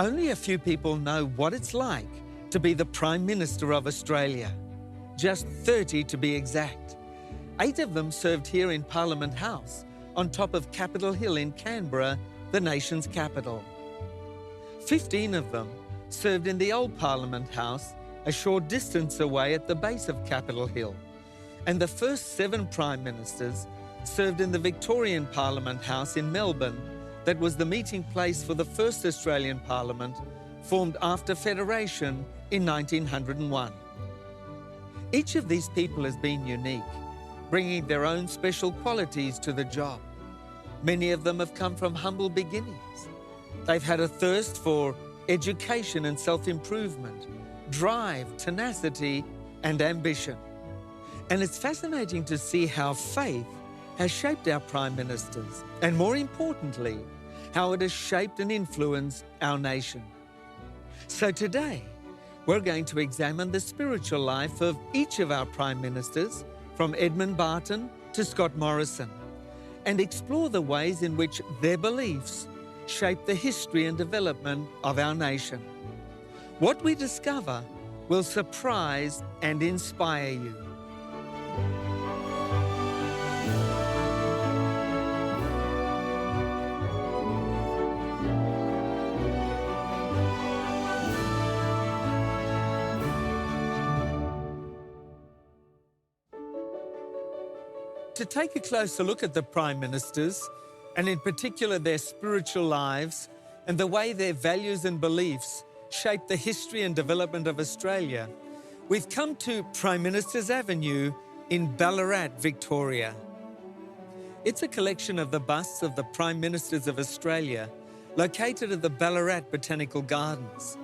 Only a few people know what it's like to be the Prime Minister of Australia. Just 30 to be exact. 8 of them served here in Parliament House, on top of Capitol Hill in Canberra, the nation's capital. 15 of them served in the old Parliament House, a short distance away at the base of Capitol Hill. And the first 7 Prime Ministers served in the Victorian Parliament House in Melbourne, that was the meeting place for the first Australian Parliament, formed after Federation in 1901. Each of these people has been unique, bringing their own special qualities to the job. Many of them have come from humble beginnings. They've had a thirst for education and self-improvement, drive, tenacity, and ambition. And it's fascinating to see how faith has shaped our Prime Ministers, and more importantly, how it has shaped and influenced our nation. So today, we're going to examine the spiritual life of each of our Prime Ministers, from Edmund Barton to Scott Morrison, and explore the ways in which their beliefs shape the history and development of our nation. What we discover will surprise and inspire you. To take a closer look at the Prime Ministers, and in particular their spiritual lives and the way their values and beliefs shape the history and development of Australia, we've come to Prime Minister's Avenue in Ballarat, Victoria. It's a collection of the busts of the Prime Ministers of Australia located at the Ballarat Botanical Gardens.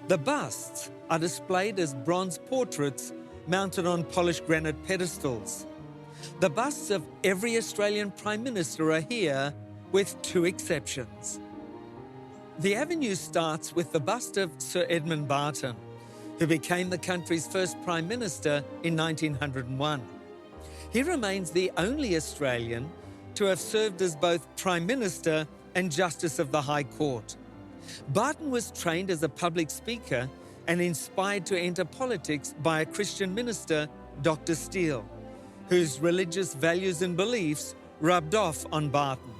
The busts are displayed as bronze portraits mounted on polished granite pedestals. The busts of every Australian Prime Minister are here, with 2 exceptions. The avenue starts with the bust of Sir Edmund Barton, who became the country's first Prime Minister in 1901. He remains the only Australian to have served as both Prime Minister and Justice of the High Court. Barton was trained as a public speaker and inspired to enter politics by a Christian minister, Dr. Steele, whose religious values and beliefs rubbed off on Barton.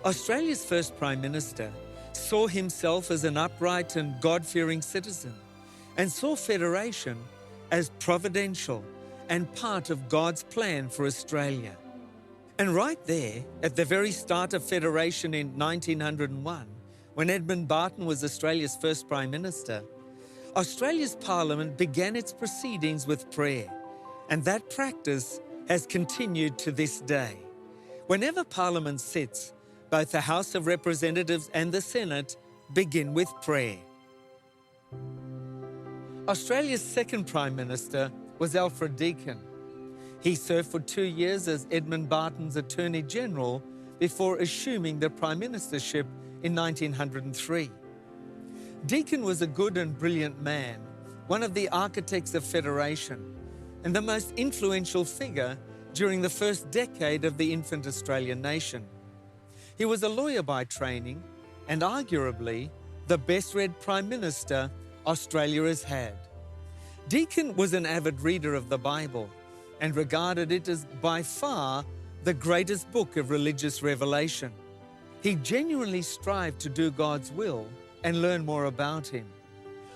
Australia's first Prime Minister saw himself as an upright and God-fearing citizen, and saw Federation as providential and part of God's plan for Australia. And right there, at the very start of Federation in 1901, when Edmund Barton was Australia's first Prime Minister, Australia's Parliament began its proceedings with prayer. And that practice has continued to this day. Whenever Parliament sits, both the House of Representatives and the Senate begin with prayer. Australia's second Prime Minister was Alfred Deakin. He served for 2 years as Edmund Barton's Attorney General before assuming the Prime Ministership in 1903. Deakin was a good and brilliant man, one of the architects of Federation, and the most influential figure during the first decade of the infant Australian nation. He was a lawyer by training and arguably the best-read Prime Minister Australia has had. Deakin was an avid reader of the Bible and regarded it as by far the greatest book of religious revelation. He genuinely strived to do God's will and learn more about Him.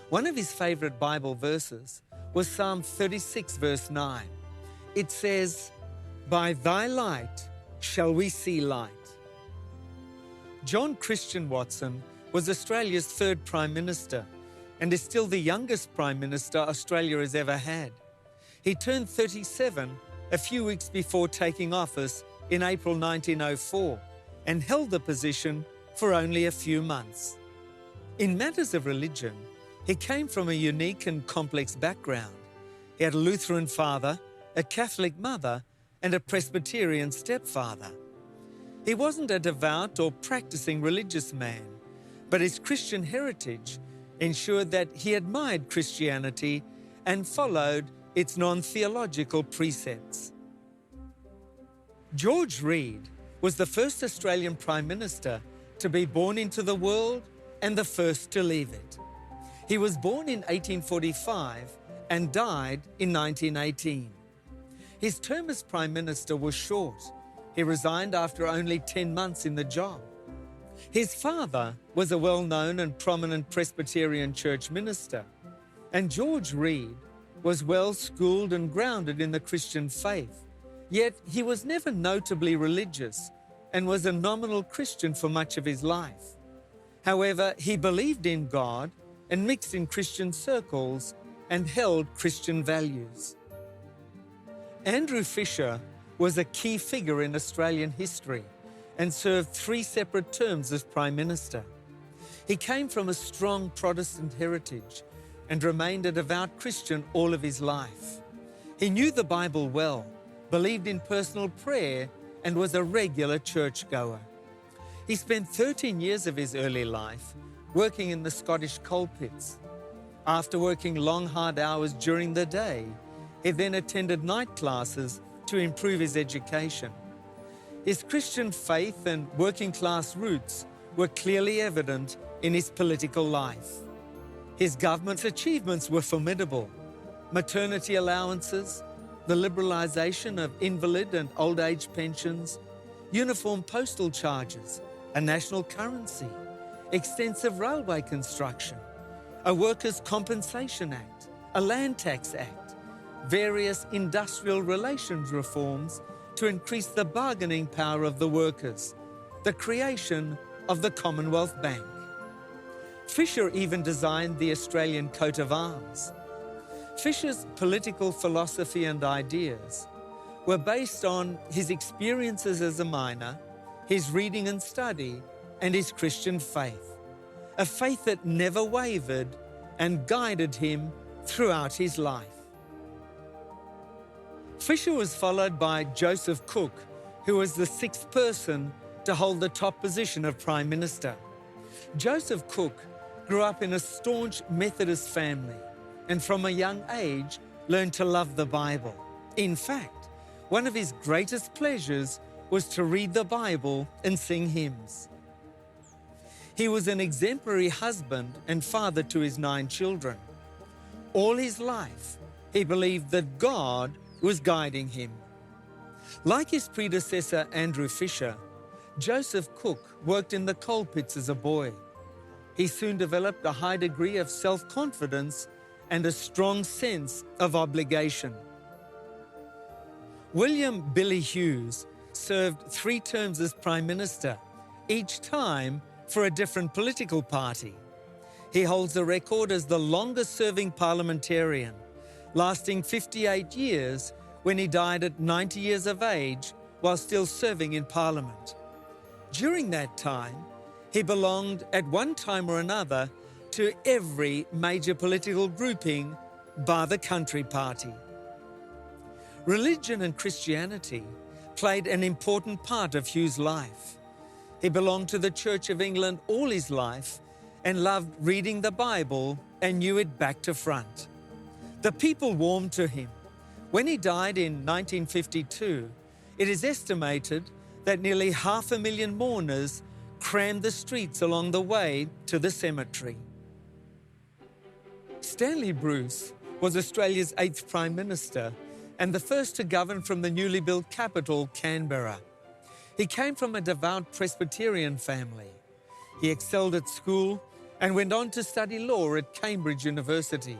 One of his favourite Bible verses was Psalm 36, verse 9. It says, "By thy light shall we see light." John Christian Watson was Australia's third Prime Minister and is still the youngest Prime Minister Australia has ever had. He turned 37 a few weeks before taking office in April 1904 and held the position for only a few months. In matters of religion, he came from a unique and complex background. He had a Lutheran father, a Catholic mother, and a Presbyterian stepfather. He wasn't a devout or practicing religious man, but his Christian heritage ensured that he admired Christianity and followed its non-theological precepts. George Reid was the first Australian Prime Minister to be born into the world and the first to leave it. He was born in 1845 and died in 1918. His term as Prime Minister was short. He resigned after only 10 months in the job. His father was a well-known and prominent Presbyterian church minister, and George Reed was well-schooled and grounded in the Christian faith, yet he was never notably religious and was a nominal Christian for much of his life. However, he believed in God and mixed in Christian circles and held Christian values. Andrew Fisher was a key figure in Australian history and served 3 separate terms as Prime Minister. He came from a strong Protestant heritage and remained a devout Christian all of his life. He knew the Bible well, believed in personal prayer, and was a regular churchgoer. He spent 13 years of his early life working in the Scottish coal pits. After working long, hard hours during the day, he then attended night classes to improve his education. His Christian faith and working-class roots were clearly evident in his political life. His government's achievements were formidable. Maternity allowances, the liberalisation of invalid and old age pensions, uniform postal charges, a national currency, extensive railway construction, a Workers' Compensation Act, a Land Tax Act, various industrial relations reforms to increase the bargaining power of the workers, the creation of the Commonwealth Bank. Fisher even designed the Australian coat of arms. Fisher's political philosophy and ideas were based on his experiences as a miner, his reading and study, and his Christian faith, a faith that never wavered and guided him throughout his life. Fisher was followed by Joseph Cook, who was the 6th person to hold the top position of Prime Minister. Joseph Cook grew up in a staunch Methodist family and from a young age learned to love the Bible. In fact, one of his greatest pleasures was to read the Bible and sing hymns. He was an exemplary husband and father to his 9 children. All his life, he believed that God was guiding him. Like his predecessor Andrew Fisher, Joseph Cook worked in the coal pits as a boy. He soon developed a high degree of self-confidence and a strong sense of obligation. William Billy Hughes served 3 terms as Prime Minister, each time for a different political party. He holds the record as the longest-serving parliamentarian, lasting 58 years when he died at 90 years of age while still serving in Parliament. During that time, he belonged at one time or another to every major political grouping bar the Country Party. Religion and Christianity played an important part of Hughes' life. He belonged to the Church of England all his life and loved reading the Bible and knew it back to front. The people warmed to him. When he died in 1952, it is estimated that nearly 500,000 mourners crammed the streets along the way to the cemetery. Stanley Bruce was Australia's 8th Prime Minister and the first to govern from the newly built capital, Canberra. He came from a devout Presbyterian family. He excelled at school and went on to study law at Cambridge University.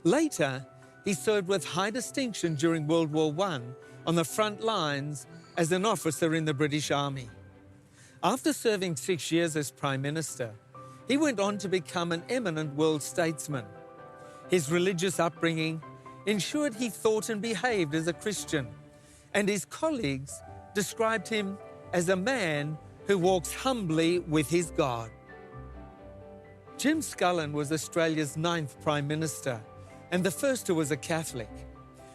Later, he served with high distinction during World War I on the front lines as an officer in the British Army. After serving 6 years as Prime Minister, he went on to become an eminent world statesman. His religious upbringing ensured he thought and behaved as a Christian, and his colleagues described him as a man who walks humbly with his God. Jim Scullin was Australia's 9th Prime Minister and the first who was a Catholic.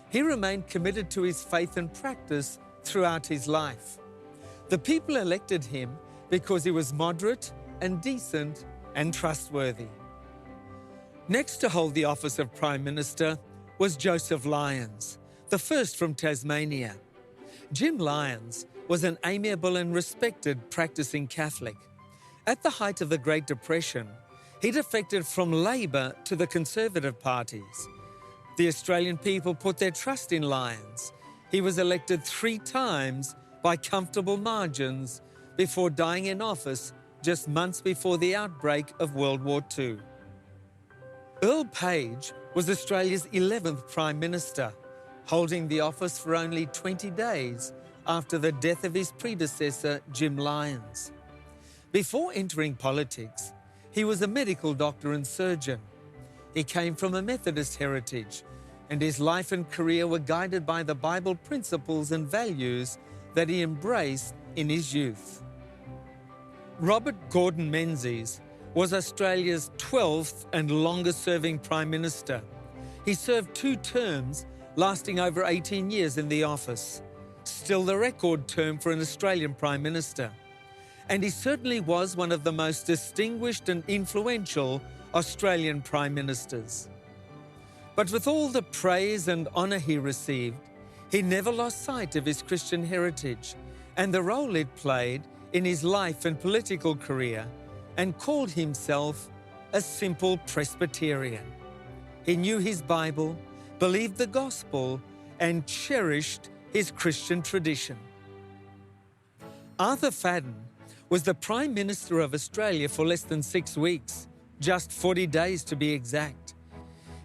He remained committed to his faith and practice throughout his life. The people elected him because he was moderate and decent and trustworthy. Next to hold the office of Prime Minister was Joseph Lyons, the first from Tasmania. Jim Lyons was an amiable and respected practicing Catholic. At the height of the Great Depression, he defected from Labor to the Conservative parties. The Australian people put their trust in Lyons. He was elected 3 times by comfortable margins before dying in office just months before the outbreak of World War II. Earl Page was Australia's 11th Prime Minister, holding the office for only 20 days after the death of his predecessor, Jim Lyons. Before entering politics, he was a medical doctor and surgeon. He came from a Methodist heritage, and his life and career were guided by the Bible principles and values that he embraced in his youth. Robert Gordon Menzies was Australia's 12th and longest-serving Prime Minister. He served 2 terms, lasting over 18 years in the office, still the record term for an Australian Prime Minister. And he certainly was one of the most distinguished and influential Australian Prime Ministers. But with all the praise and honour he received, he never lost sight of his Christian heritage and the role it played in his life and political career, and called himself a simple Presbyterian. He knew his Bible, believed the gospel, and cherished his Christian tradition. Arthur Fadden was the Prime Minister of Australia for less than 6 weeks, just 40 days to be exact.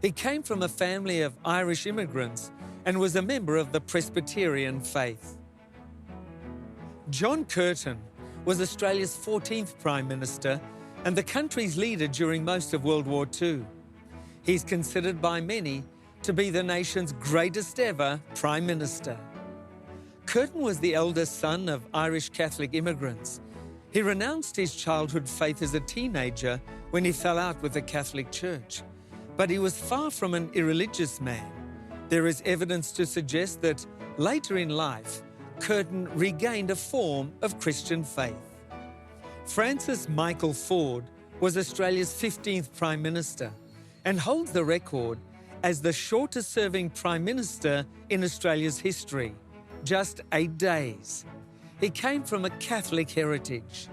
He came from a family of Irish immigrants and was a member of the Presbyterian faith. John Curtin was Australia's 14th Prime Minister and the country's leader during most of World War II. He's considered by many to be the nation's greatest ever Prime Minister. Curtin was the eldest son of Irish Catholic immigrants. He renounced his childhood faith as a teenager when he fell out with the Catholic Church, but he was far from an irreligious man. There is evidence to suggest that later in life, Curtin regained a form of Christian faith. Francis Michael Ford was Australia's 15th Prime Minister and holds the record as the shortest-serving Prime Minister in Australia's history, just 8 days. He came from a Catholic heritage.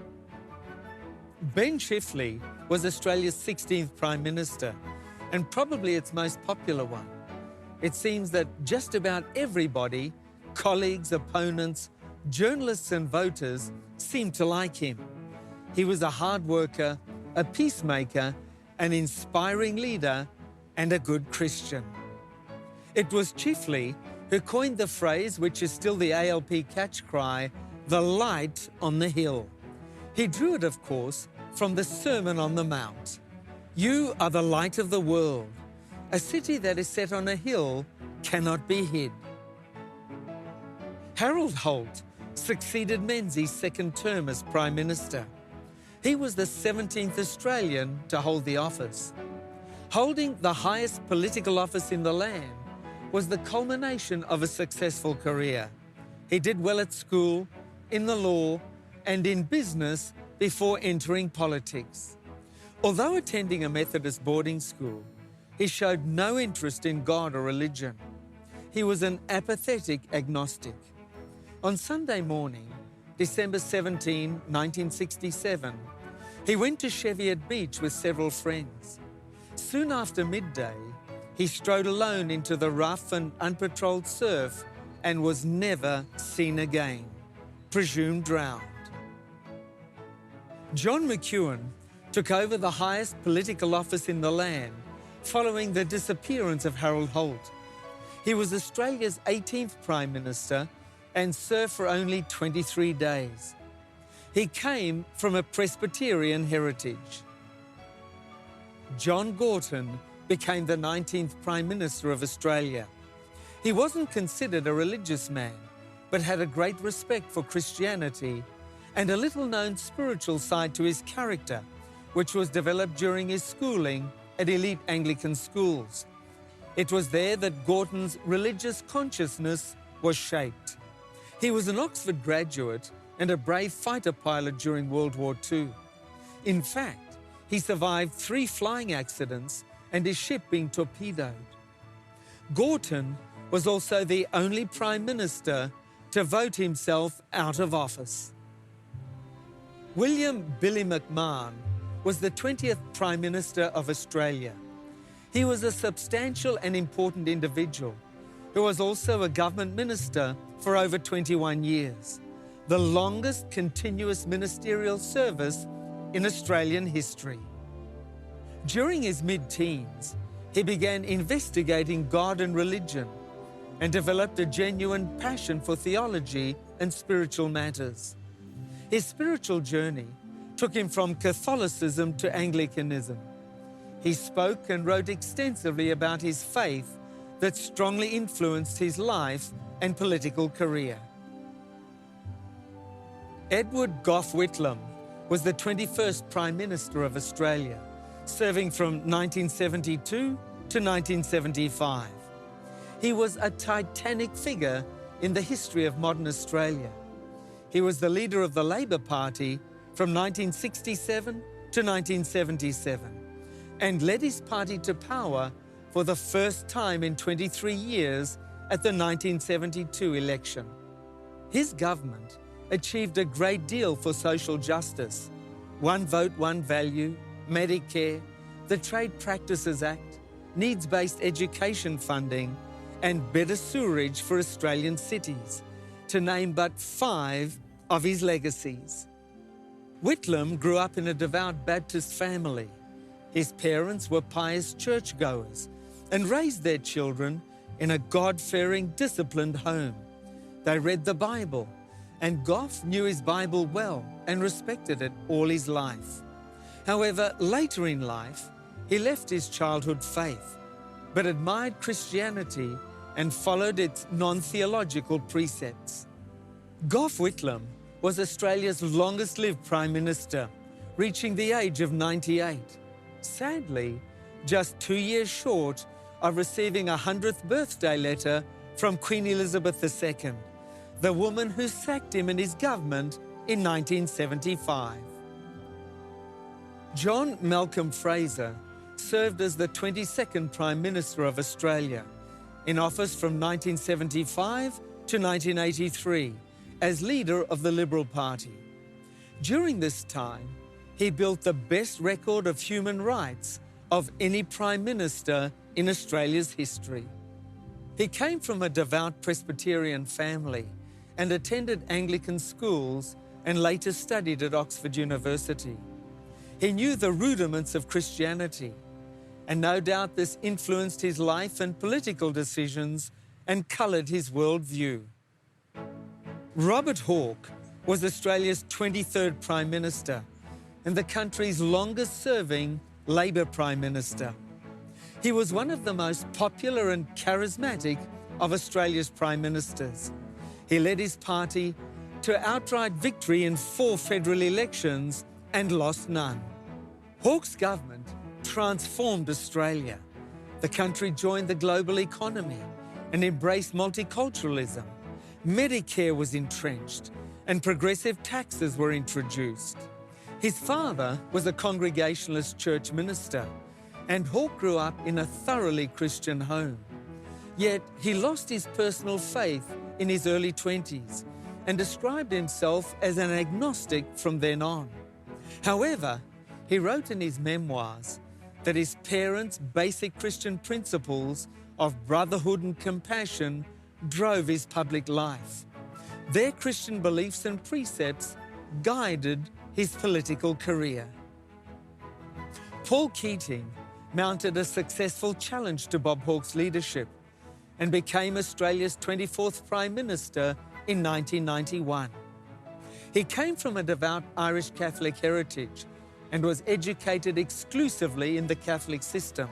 Ben Chifley was Australia's 16th Prime Minister and probably its most popular one. It seems that just about everybody, colleagues, opponents, journalists and voters, seemed to like him. He was a hard worker, a peacemaker, an inspiring leader, and a good Christian. It was Chifley who coined the phrase, which is still the ALP catch cry, "the light on the hill." He drew it, of course, from the Sermon on the Mount. "You are the light of the world. A city that is set on a hill cannot be hid." Harold Holt succeeded Menzies' second term as Prime Minister. He was the 17th Australian to hold the office. Holding the highest political office in the land was the culmination of a successful career. He did well at school, in the law, and in business before entering politics. Although attending a Methodist boarding school, he showed no interest in God or religion. He was an apathetic agnostic. On Sunday morning, December 17, 1967, he went to Cheviot Beach with several friends. Soon after midday, he strode alone into the rough and unpatrolled surf and was never seen again, presumed drowned. John McEwen took over the highest political office in the land following the disappearance of Harold Holt. He was Australia's 18th Prime Minister and served for only 23 days. He came from a Presbyterian heritage. John Gorton became the 19th Prime Minister of Australia. He wasn't considered a religious man, but had a great respect for Christianity and a little-known spiritual side to his character, which was developed during his schooling at elite Anglican schools. It was there that Gorton's religious consciousness was shaped. He was an Oxford graduate and a brave fighter pilot during World War II. In fact, he survived 3 flying accidents and his ship being torpedoed. Gorton was also the only Prime Minister to vote himself out of office. William Billy McMahon was the 20th Prime Minister of Australia. He was a substantial and important individual who was also a government minister for over 21 years, the longest continuous ministerial service in Australian history. During his mid-teens, he began investigating God and religion and developed a genuine passion for theology and spiritual matters. His spiritual journey took him from Catholicism to Anglicanism. He spoke and wrote extensively about his faith that strongly influenced his life and political career. Edward Gough Whitlam was the 21st Prime Minister of Australia, serving from 1972 to 1975. He was a titanic figure in the history of modern Australia. He was the leader of the Labor Party from 1967 to 1977 and led his party to power for the first time in 23 years at the 1972 election. His government achieved a great deal for social justice: One Vote, One Value, Medicare, the Trade Practices Act, needs-based education funding, and better sewerage for Australian cities, to name but 5 of his legacies. Whitlam grew up in a devout Baptist family. His parents were pious churchgoers and raised their children in a God-fearing, disciplined home. They read the Bible, and Gough knew his Bible well and respected it all his life. However, later in life, he left his childhood faith, but admired Christianity and followed its non-theological precepts. Gough Whitlam was Australia's longest-lived Prime Minister, reaching the age of 98. Sadly, just 2 years short of receiving a 100th birthday letter from Queen Elizabeth II, the woman who sacked him and his government in 1975. John Malcolm Fraser served as the 22nd Prime Minister of Australia, in office from 1975 to 1983 as leader of the Liberal Party. During this time, he built the best record of human rights of any Prime Minister in Australia's history. He came from a devout Presbyterian family and attended Anglican schools and later studied at Oxford University. He knew the rudiments of Christianity, and no doubt this influenced his life and political decisions and coloured his worldview. Robert Hawke was Australia's 23rd Prime Minister and the country's longest-serving Labor Prime Minister. He was one of the most popular and charismatic of Australia's Prime Ministers. He led his party to outright victory in 4 federal elections and lost none. Hawke's government transformed Australia. The country joined the global economy and embraced multiculturalism. Medicare was entrenched and progressive taxes were introduced. His father was a Congregationalist church minister, and Hawke grew up in a thoroughly Christian home. Yet he lost his personal faith in his early 20s and described himself as an agnostic from then on. However, he wrote in his memoirs that his parents' basic Christian principles of brotherhood and compassion drove his public life. Their Christian beliefs and precepts guided his political career. Paul Keating mounted a successful challenge to Bob Hawke's leadership and became Australia's 24th Prime Minister in 1991. He came from a devout Irish Catholic heritage and was educated exclusively in the Catholic system.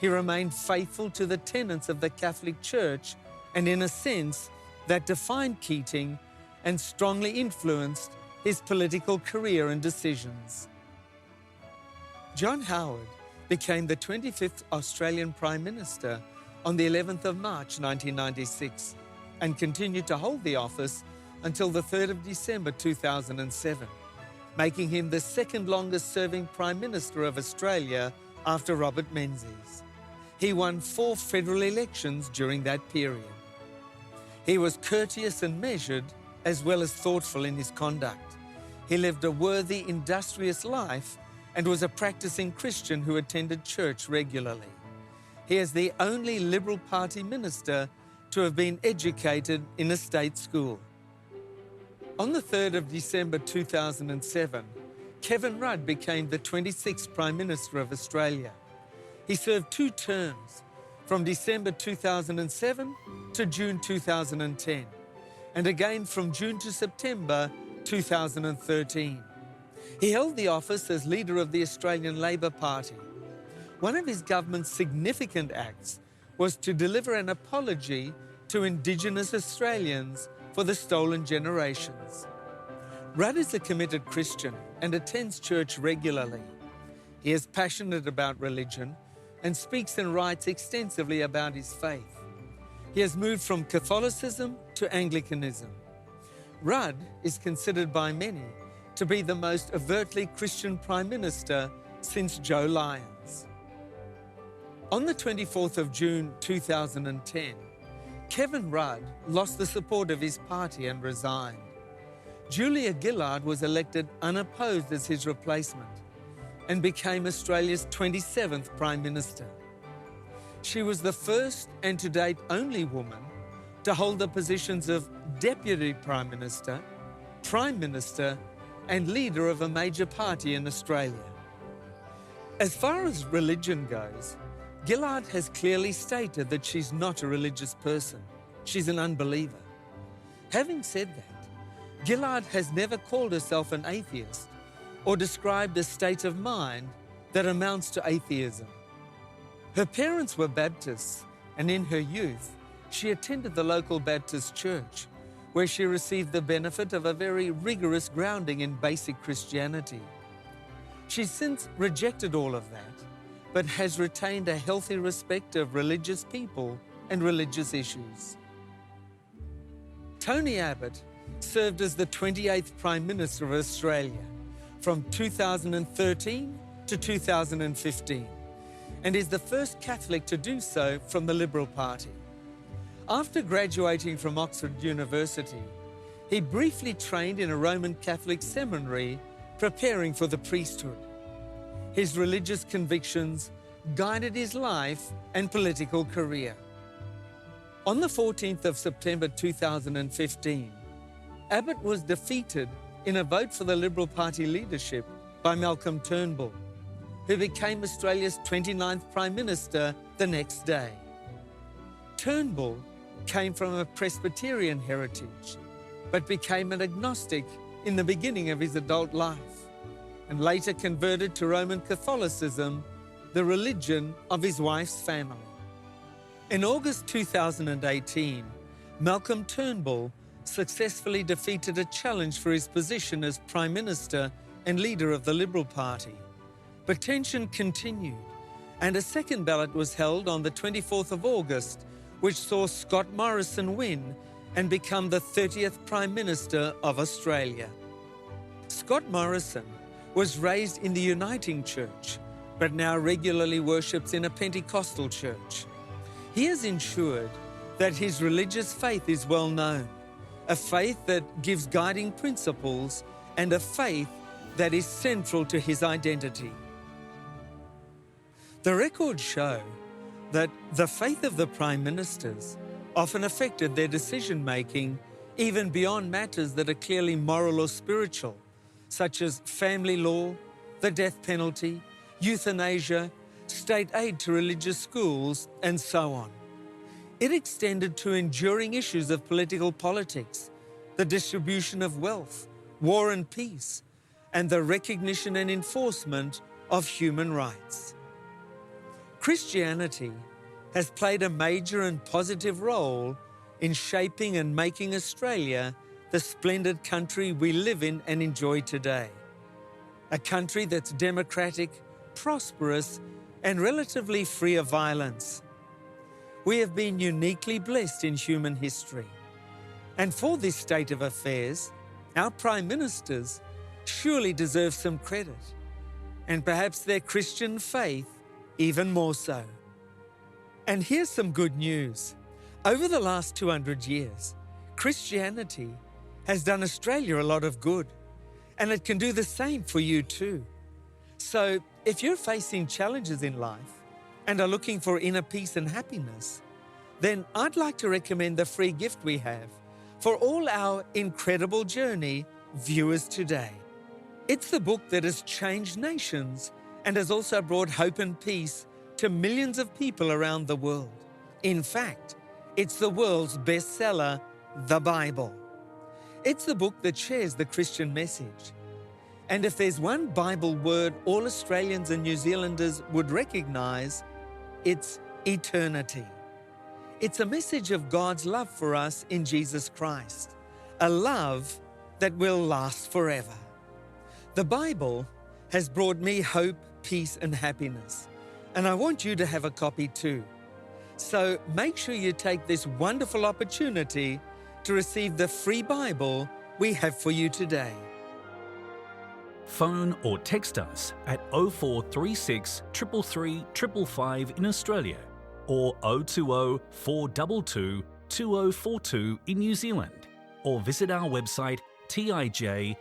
He remained faithful to the tenets of the Catholic Church and, in a sense, that defined Keating and strongly influenced his political career and decisions. John Howard became the 25th Australian Prime Minister on the 11th of March 1996 and continued to hold the office until the 3rd of December 2007, making him the second longest-serving Prime Minister of Australia after Robert Menzies. He won 4 federal elections during that period. He was courteous and measured, as well as thoughtful in his conduct. He lived a worthy, industrious life and was a practicing Christian who attended church regularly. He is the only Liberal Party minister to have been educated in a state school. On the 3rd of December 2007, Kevin Rudd became the 26th Prime Minister of Australia. He served 2 terms, from December 2007 to June 2010, and again from June to September 2013. He held the office as leader of the Australian Labor Party. One of his government's significant acts was to deliver an apology to Indigenous Australians for the stolen generations. Rudd is a committed Christian and attends church regularly. He is passionate about religion and speaks and writes extensively about his faith. He has moved from Catholicism to Anglicanism. Rudd is considered by many to be the most overtly Christian Prime Minister since Joe Lyons. On the 24th of June 2010, Kevin Rudd lost the support of his party and resigned. Julia Gillard was elected unopposed as his replacement and became Australia's 27th Prime Minister. She was the first and to date only woman to hold the positions of Deputy Prime Minister, Prime Minister, and leader of a major party in Australia. As far as religion goes, Gillard has clearly stated that she's not a religious person. She's an unbeliever. Having said that, Gillard has never called herself an atheist or described a state of mind that amounts to atheism. Her parents were Baptists, and in her youth, she attended the local Baptist church, where she received the benefit of a very rigorous grounding in basic Christianity. She's since rejected all of that, but has retained a healthy respect of religious people and religious issues. Tony Abbott served as the 28th Prime Minister of Australia from 2013 to 2015 and is the first Catholic to do so from the Liberal Party. After graduating from Oxford University, he briefly trained in a Roman Catholic seminary preparing for the priesthood. His religious convictions guided his life and political career. On the 14th of September 2015, Abbott was defeated in a vote for the Liberal Party leadership by Malcolm Turnbull, who became Australia's 29th Prime Minister the next day. Turnbull came from a Presbyterian heritage, but became an agnostic in the beginning of his adult life, and later converted to Roman Catholicism, the religion of his wife's family. In August 2018, Malcolm Turnbull successfully defeated a challenge for his position as Prime Minister and leader of the Liberal Party. But tension continued, and a second ballot was held on the 24th of August, which saw Scott Morrison win and become the 30th Prime Minister of Australia. Scott Morrison was raised in the Uniting Church, but now regularly worships in a Pentecostal church. He has ensured that his religious faith is well known, a faith that gives guiding principles and a faith that is central to his identity. The records show that the faith of the Prime Ministers often affected their decision-making even beyond matters that are clearly moral or spiritual, such as family law, the death penalty, euthanasia, state aid to religious schools, and so on. It extended to enduring issues of political politics, the distribution of wealth, war and peace, and the recognition and enforcement of human rights. Christianity has played a major and positive role in shaping and making Australia the splendid country we live in and enjoy today. A country that's democratic, prosperous, and relatively free of violence. We have been uniquely blessed in human history. And for this state of affairs, our Prime Ministers surely deserve some credit, and perhaps their Christian faith even more so. And here's some good news. Over the last 200 years, Christianity has done Australia a lot of good, and it can do the same for you too. So if you're facing challenges in life and are looking for inner peace and happiness, then I'd like to recommend the free gift we have for all our incredible journey viewers today. It's the book that has changed nations and has also brought hope and peace to millions of people around the world. In fact, it's the world's bestseller, the Bible. It's the book that shares the Christian message. And if there's one Bible word all Australians and New Zealanders would recognize, it's eternity. It's a message of God's love for us in Jesus Christ, a love that will last forever. The Bible has brought me hope, peace, and happiness, and I want you to have a copy too. So make sure you take this wonderful opportunity to receive the free Bible we have for you today. Phone or text us at 0436 333 555 in Australia or 020 422 2042 in New Zealand, or visit our website tij.tv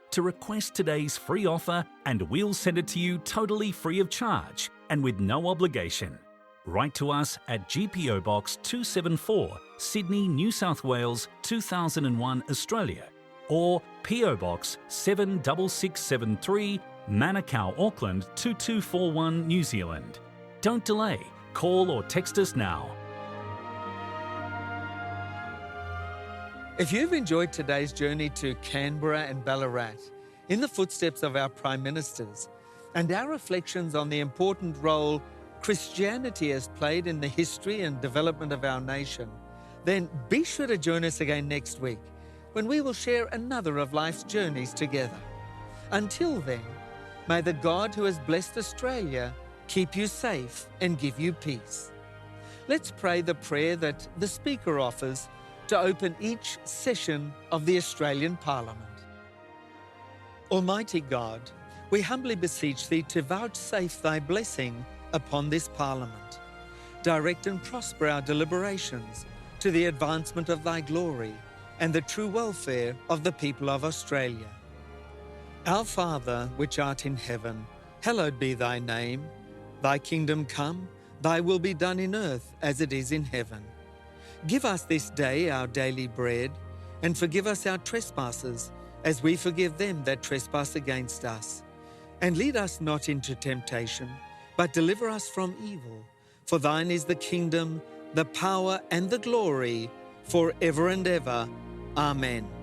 to request today's free offer, and we'll send it to you totally free of charge and with no obligation. Write to us at GPO Box 274, Sydney, New South Wales 2001, Australia, or PO Box 76673, Manukau, Auckland 2241, New Zealand. Don't delay. Call or text us now. If you've enjoyed today's journey to Canberra and Ballarat, in the footsteps of our Prime Ministers, and our reflections on the important role Christianity has played in the history and development of our nation, then be sure to join us again next week when we will share another of life's journeys together. Until then, may the God who has blessed Australia keep you safe and give you peace. Let's pray the prayer that the Speaker offers to open each session of the Australian Parliament. Almighty God, we humbly beseech Thee to vouchsafe Thy blessing upon this Parliament. Direct and prosper our deliberations to the advancement of Thy glory and the true welfare of the people of Australia. Our Father, which art in heaven, hallowed be Thy name. Thy kingdom come, Thy will be done in earth as it is in heaven. Give us this day our daily bread, and forgive us our trespasses, as we forgive them that trespass against us. And lead us not into temptation, but deliver us from evil. For Thine is the kingdom, the power, and the glory, forever and ever. Amen.